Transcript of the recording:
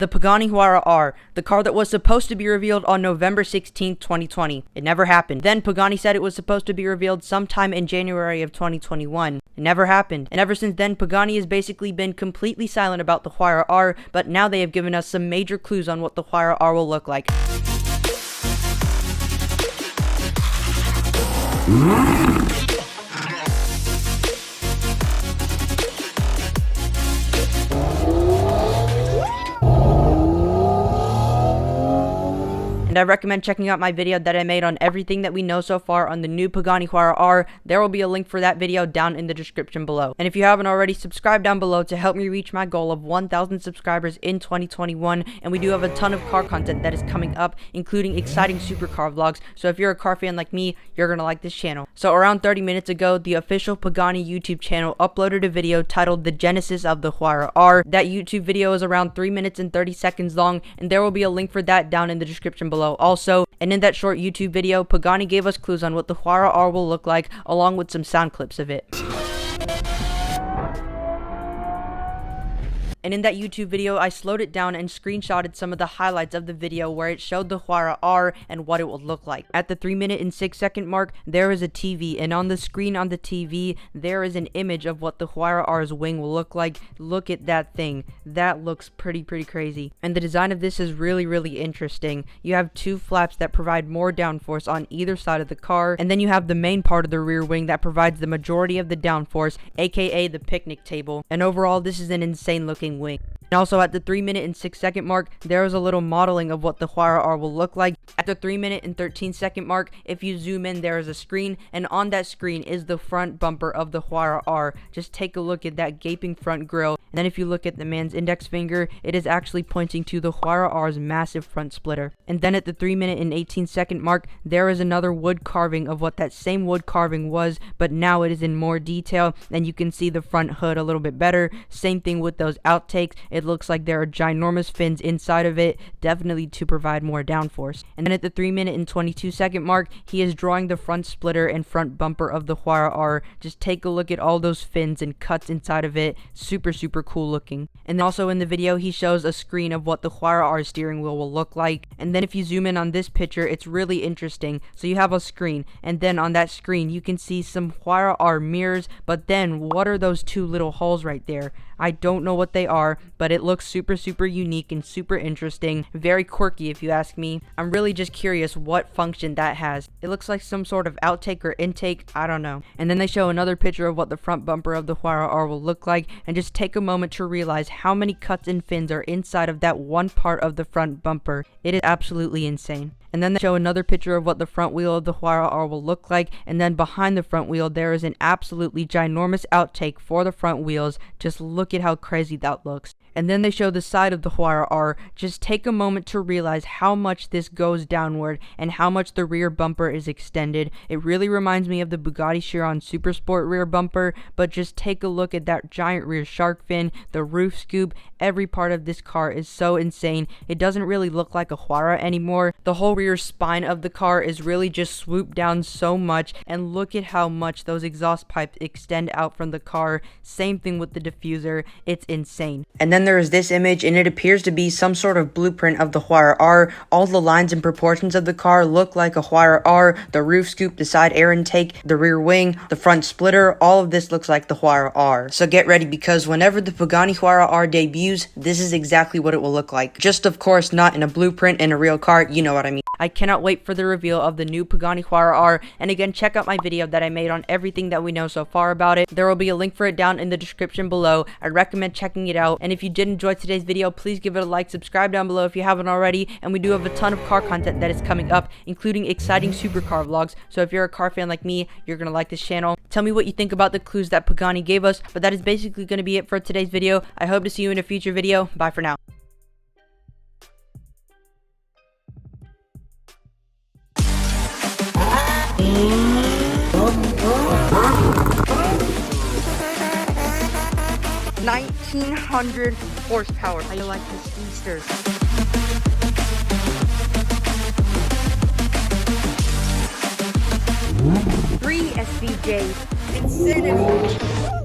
The Pagani Huayra R, the car that was supposed to be revealed on November 16, 2020. It never happened. Then Pagani said it was supposed to be revealed sometime in January of 2021. It never happened. And ever since then, Pagani has basically been completely silent about the Huayra R, but now they have given us some major clues on what the Huayra R will look like. And I recommend checking out my video that I made on everything that we know so far on the new Pagani Huayra R. There will be a link for that video down in the description below. And if you haven't already, subscribe down below to help me reach my goal of 1,000 subscribers in 2021. And we do have a ton of car content that is coming up, including exciting supercar vlogs. So if you're a car fan like me, you're gonna like this channel. So around 30 minutes ago, the official Pagani YouTube channel uploaded a video titled The Genesis of the Huayra R. That YouTube video is around 3 minutes and 30 seconds long, and there will be a link for that down in the description below also. And in that short YouTube video, Pagani gave us clues on what the Huayra R will look like, along with some sound clips of it. And in that YouTube video, I slowed it down and screenshotted some of the highlights of the video where it showed the Huayra R and what it would look like. At the 3-minute and 6-second mark, there is a TV, and on the screen on the TV, there is an image of what the Huayra R's wing will look like. Look at that thing. That looks pretty crazy. And the design of this is really interesting. You have two flaps that provide more downforce on either side of the car, and then you have the main part of the rear wing that provides the majority of the downforce, aka the picnic table. And overall, this is an insane looking wing. And also at the 3-minute and 6-second mark, there is a little modeling of what the Huayra R will look like. At the 3-minute and 13-second mark, if you zoom in, there is a screen, and on that screen is the front bumper of the Huayra R. Just take a look at that gaping front grille. And then if you look at the man's index finger, it is actually pointing to the Huayra R's massive front splitter. And then at the 3-minute and 18-second mark, there is another wood carving of what that same wood carving was, but now it is in more detail, and you can see the front hood a little bit better. Same thing with those outtakes. It looks like there are ginormous fins inside of it, definitely to provide more downforce. And then at the 3-minute and 22-second mark, he is drawing the front splitter and front bumper of the Huayra R. Just take a look at all those fins and cuts inside of it. Super cool looking. And also in the video, he shows a screen of what the Huayra R steering wheel will look like. And then if you zoom in on this picture, it's really interesting. So you have a screen, and then on that screen, you can see some Huayra R mirrors, but then what are those two little holes right there? I don't know what they are, but it looks super unique and super interesting. Very quirky if you ask me. I'm really just curious what function that has. It looks like some sort of outtake or intake, I don't know. And then they show another picture of what the front bumper of the Huayra R will look like, and just take a moment to realize how many cuts and fins are inside of that one part of the front bumper. It is absolutely insane. And then they show another picture of what the front wheel of the Huayra R will look like, and then behind the front wheel there is an absolutely ginormous outtake for the front wheels. Just look at how crazy that looks. And then they show the side of the Huayra R. Just take a moment to realize how much this goes downward and how much the rear bumper is extended. It really reminds me of the Bugatti Chiron Supersport rear bumper, but just take a look at that giant rear shark fin, the roof scoop. Every part of this car is so insane. It doesn't really look like a Huayra anymore. The whole rear spine of the car is really just swooped down so much, and look at how much those exhaust pipes extend out from the car. Same thing with the diffuser. It's insane. And then there is this image, and it appears to be some sort of blueprint of the Huayra R. All the lines and proportions of the car look like a Huayra R. The roof scoop, the side air intake, the rear wing, the front splitter, all of this looks like the Huayra R. So get ready, because whenever the Pagani Huayra R debuts, this is exactly what it will look like. Just of course not in a blueprint in a real car, you know what I mean. I cannot wait for the reveal of the new Pagani Huayra R, and again, check out my video that I made on everything that we know so far about it. There will be a link for it down in the description below. I recommend checking it out, and if you did enjoy today's video, please give it a like, subscribe down below if you haven't already, and we do have a ton of car content that is coming up, including exciting supercar vlogs. So if you're a car fan like me, you're gonna like this channel. Tell me what you think about the clues that Pagani gave us, but that is basically gonna be it for today's video. I hope to see you in a future video. Bye for now. $1,900 horsepower. How you like the speedster? 3 SVJ. Insanity.